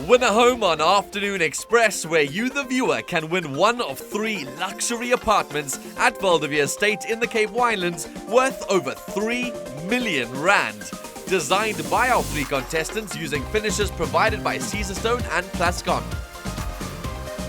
Win a home on Afternoon Express, where you, the viewer, can win one of 3 luxury apartments at Valdevia Estate in the Cape Winelands worth over 3 million rand. Designed by our 3 contestants using finishes provided by Caesarstone and Plascon.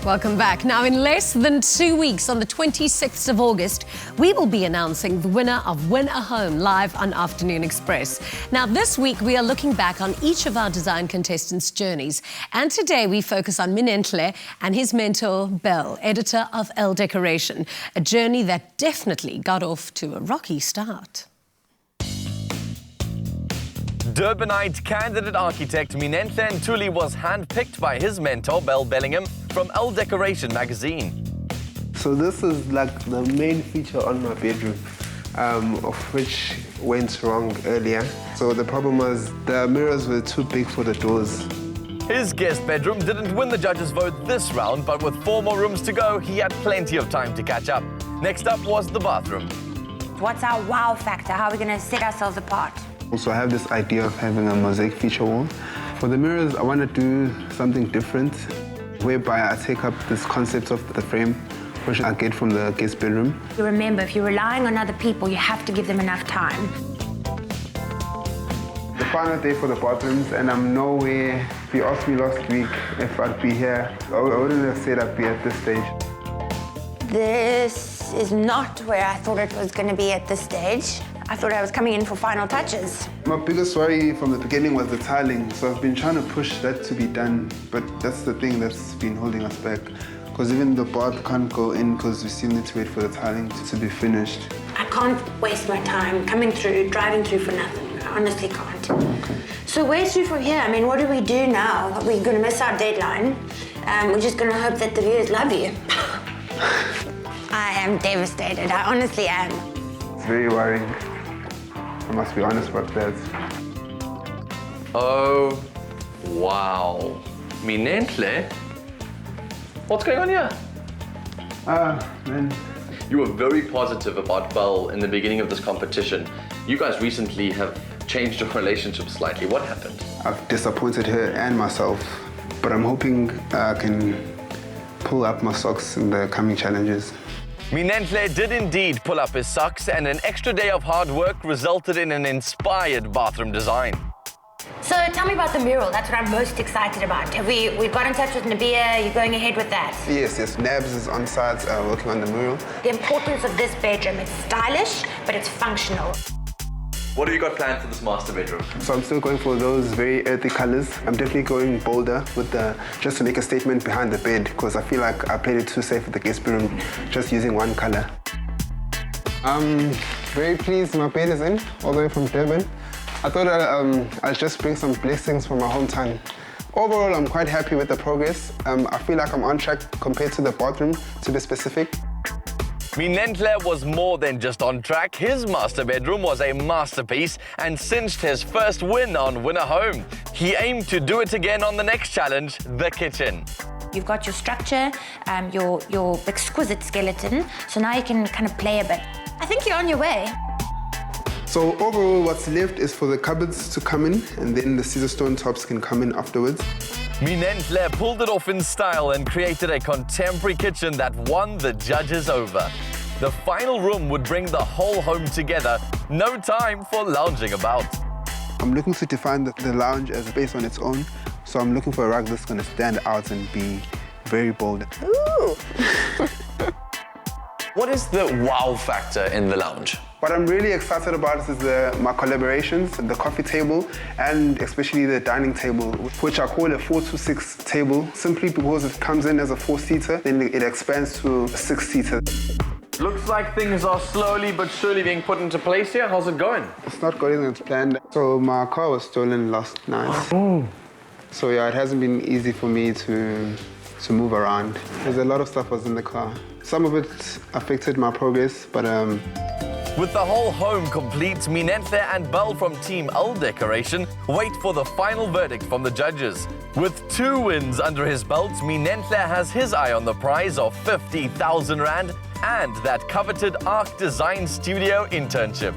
Welcome back. Now, in less than 2 weeks, on the 26th of August, we will be announcing the winner of Win a Home live on Afternoon Express. Now, this week, we are looking back on each of our design contestants' journeys. And today, we focus on Minenhle and his mentor, Bielle, editor of ELLE Decoration, a journey that definitely got off to a rocky start. Durbanite candidate architect Minenhle Ntuli was handpicked by his mentor, Bielle Bellingham, from ELLE Decoration magazine. So this is like the main feature on my bedroom, of which went wrong earlier. So the problem was the mirrors were too big for the doors. His guest bedroom didn't win the judges' vote this round, but with 4 more rooms to go, he had plenty of time to catch up. Next up was the bathroom. What's our wow factor? How are we going to set ourselves apart? Also, I have this idea of having a mosaic feature wall. For the mirrors, I want to do something different, whereby I take up this concept of the frame, which I get from the guest bedroom. You remember, if you're relying on other people, you have to give them enough time. The final day for the bathrooms, and I'm nowhere. If you asked me last week if I'd be here, I wouldn't have said I'd be at this stage. This is not where I thought it was going to be at this stage. I thought I was coming in for final touches. My biggest worry from the beginning was the tiling, so I've been trying to push that to be done, but that's the thing that's been holding us back. Because even the bath can't go in because we still need to wait for the tiling to be finished. I can't waste my time coming through, driving through for nothing. I honestly can't. Okay. So where's through from here? I mean, what do we do now? We're going to miss our deadline. We're just going to hope that the viewers love you. I am devastated. I honestly am. It's very worrying. I must be honest about that. Oh, wow. Minenhle? What's going on here? Man. You were very positive about Bielle in the beginning of this competition. You guys recently have changed your relationship slightly. What happened? I've disappointed her and myself, but I'm hoping I can pull up my socks in the coming challenges. Minenhle did indeed pull up his socks, and an extra day of hard work resulted in an inspired bathroom design. So tell me about the mural. That's what I'm most excited about. Have we got in touch with Nabia? You're going ahead with that? Yes. Nabs is on site working on the mural. The importance of this bedroom, it's stylish, but it's functional. What have you got planned for this master bedroom? So I'm still going for those very earthy colors. I'm definitely going bolder with just to make a statement behind the bed, because I feel like I played it too safe with the guest bedroom, just using one color. I'm very pleased my bed is in, all the way from Durban. I thought I'd just bring some blessings from my hometown. Overall, I'm quite happy with the progress. I feel like I'm on track compared to the bathroom, to be specific. Minenhle was more than just on track. His master bedroom was a masterpiece and cinched his first win on Win a Home. He aimed to do it again on the next challenge, the kitchen. You've got your structure, your exquisite skeleton, so now you can kind of play a bit. I think you're on your way. So overall, what's left is for the cupboards to come in, and then the Caesarstone tops can come in afterwards. Minenhle pulled it off in style and created a contemporary kitchen that won the judges over. The final room would bring the whole home together. No time for lounging about. I'm looking to define the lounge as a space on its own, so I'm looking for a rug that's going to stand out and be very bold. Ooh! What is the wow factor in the lounge? What I'm really excited about is my collaborations, the coffee table, and especially the dining table, which I call a 4-2-6 table, simply because it comes in as a 4-seater, then it expands to a 6-seater. Looks like things are slowly but surely being put into place here. How's it going? It's not going as planned. So my car was stolen last night. Oh. So yeah, it hasn't been easy for me to move around. There's a lot of stuff was in the car. Some of it affected my progress, but With the whole home complete, Minenhle and Bielle from Team ELLE Decoration wait for the final verdict from the judges. With 2 wins under his belt, Minenhle has his eye on the prize of 50,000 Rand and that coveted Arc Design Studio internship.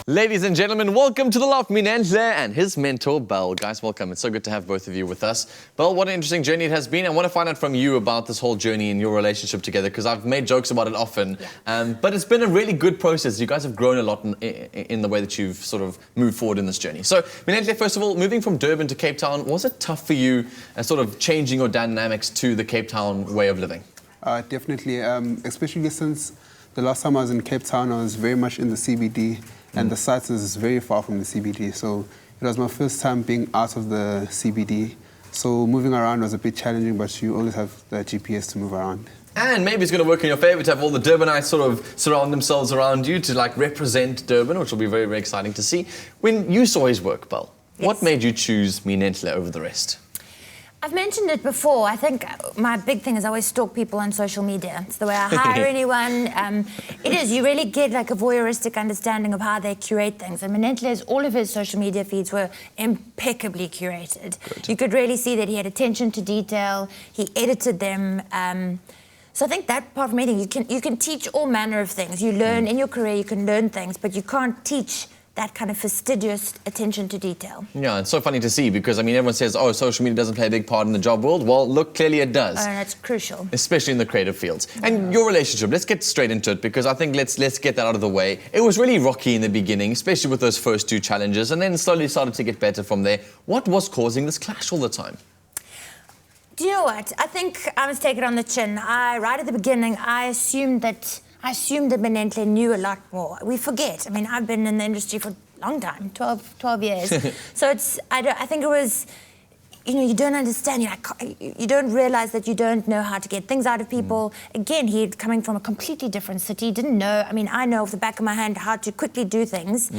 Ladies and gentlemen, welcome to the loft, Minenhle and his mentor, Bielle. Guys, welcome. It's so good to have both of you with us. Bielle, what an interesting journey it has been. I want to find out from you about this whole journey and your relationship together, because I've made jokes about it often. Yeah. But it's been a really good process. You guys have grown a lot in the way that you've sort of moved forward in this journey. So, Minenhle, first of all, moving from Durban to Cape Town, was it tough for you sort of changing your dynamics to the Cape Town way of living? Definitely, especially since the last time I was in Cape Town, I was very much in the CBD. And the site is very far from the CBD, so it was my first time being out of the CBD. So moving around was a bit challenging, but you always have the GPS to move around. And maybe it's going to work in your favour to have all the Durbanites sort of surround themselves around you to like represent Durban, which will be very, very exciting to see. When you saw his work, Bielle, what made you choose Minenhle over the rest? I've mentioned it before. I think my big thing is I always stalk people on social media. It's the way I hire anyone. It is. You really get like a voyeuristic understanding of how they curate things. And Minenhle's, all of his social media feeds were impeccably curated. Good. You could really see that he had attention to detail. He edited them. So I think that part of meeting, you can teach all manner of things. You learn in your career, you can learn things, but you can't teach that kind of fastidious attention to detail. Yeah, it's so funny to see because, I mean, everyone says, oh, social media doesn't play a big part in the job world. Well, look, clearly it does. Oh, that's crucial. Especially in the creative fields. And your relationship, let's get straight into it because I think let's get that out of the way. It was really rocky in the beginning, especially with those first two challenges, and then slowly started to get better from there. What was causing this clash all the time? Do you know what? I think I must take it on the chin. Right at the beginning, I assumed that Minenhle knew a lot more. We forget. I mean, I've been in the industry for a long time, 12 years. So I think it was, you don't understand. You don't realize that you don't know how to get things out of people. Again, he'd coming from a completely different city, didn't know. I mean, I know off the back of my hand how to quickly do things.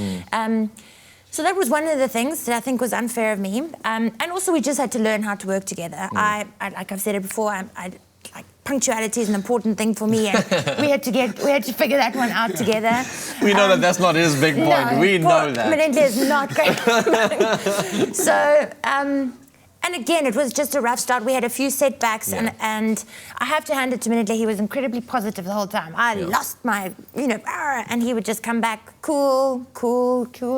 So that was one of the things that I think was unfair of me. And also we just had to learn how to work together. Like I've said it before, like punctuality is an important thing for me, and we had to figure that one out together. We know that's not his big point. No, we know that. Minenhle is not great. So, and again, it was just a rough start. We had a few setbacks, and I have to hand it to Minenhle. He was incredibly positive the whole time. I lost my, and he would just come back cool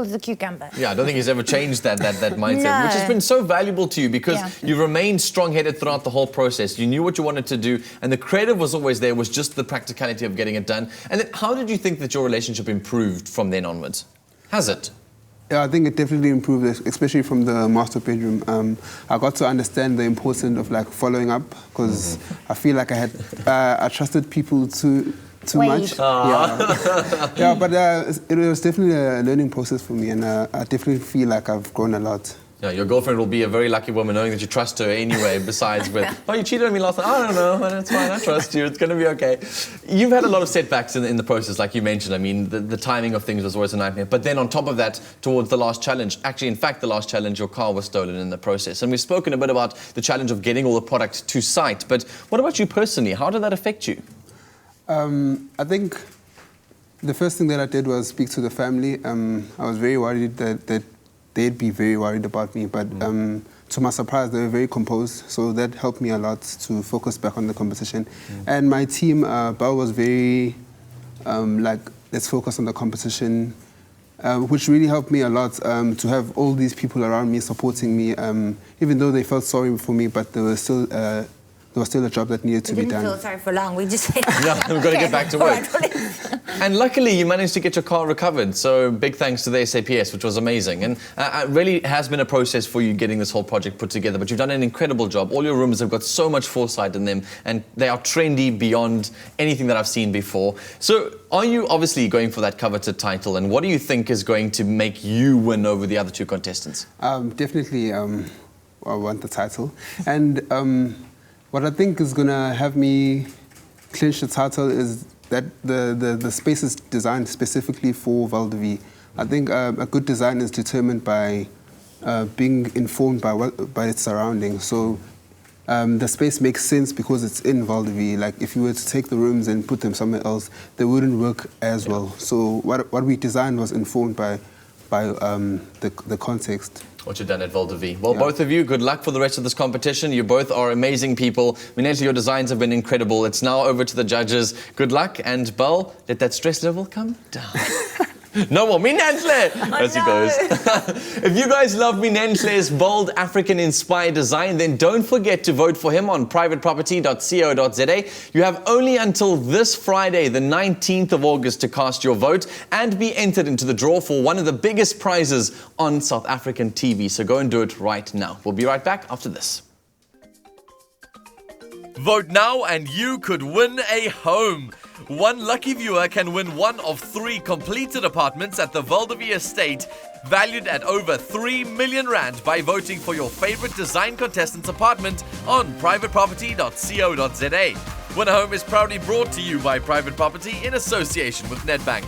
as a cucumber. Yeah, I don't think he's ever changed that mindset, which has been so valuable to you because you remained strong-headed throughout the whole process. You knew what you wanted to do, and the creative was always there. It was just the practicality of getting it done. And then how did you think that your relationship improved from then onwards? Has it? Yeah, I think it definitely improved, especially from the master bedroom. I got to understand the importance of like following up because I feel like I trusted people too much. Yeah, but it was definitely a learning process for me, and I definitely feel like I've grown a lot. Yeah, your girlfriend will be a very lucky woman knowing that you trust her anyway, besides with, oh, you cheated on me last night. I don't know, it's fine, I trust you, it's going to be okay. You've had a lot of setbacks in the process, like you mentioned. I mean, the timing of things was always a nightmare. But then on top of that, towards the last challenge, actually, in fact, the last challenge, your car was stolen in the process. And we've spoken a bit about the challenge of getting all the product to site. But what about you personally? How did that affect you? I think the first thing that I did was speak to the family. I was very worried that they'd be very worried about me, but to my surprise, they were very composed, so that helped me a lot to focus back on the competition. And my team, Bielle was very, let's focus on the competition, which really helped me a lot to have all these people around me supporting me, even though they felt sorry for me, but there was still a job that needed to be done. We didn't feel sorry for long. We just said, yeah, we've got to get back to work. And luckily, you managed to get your car recovered. So big thanks to the SAPS, which was amazing. And it really has been a process for you getting this whole project put together. But you've done an incredible job. All your rooms have got so much foresight in them, and they are trendy beyond anything that I've seen before. So are you obviously going for that coveted title? And what do you think is going to make you win over the other two contestants? Definitely, I want the title. And what I think is going to have me clinch the title is that the space is designed specifically for Val de Vie. I think a good design is determined by being informed by its surroundings. So the space makes sense because it's in Val de Vie. Like if you were to take the rooms and put them somewhere else, they wouldn't work as well. So what we designed was informed by the context. What you've done at Val de Vie. Well, both of you, good luck for the rest of this competition. You both are amazing people. Minenhle, your designs have been incredible. It's now over to the judges. Good luck, and Bielle, let that stress level come down. No more Minenhle, as he goes. If you guys love Minenhle's bold African-inspired design, then don't forget to vote for him on privateproperty.co.za. You have only until this Friday, the 19th of August, to cast your vote and be entered into the draw for one of the biggest prizes on South African TV. So go and do it right now. We'll be right back after this. Vote now and you could win a home. One lucky viewer can win one of 3 completed apartments at the Valdevie Estate, valued at over 3 million rand, by voting for your favorite design contestant's apartment on privateproperty.co.za. Win a Home is proudly brought to you by Private Property in association with Nedbank.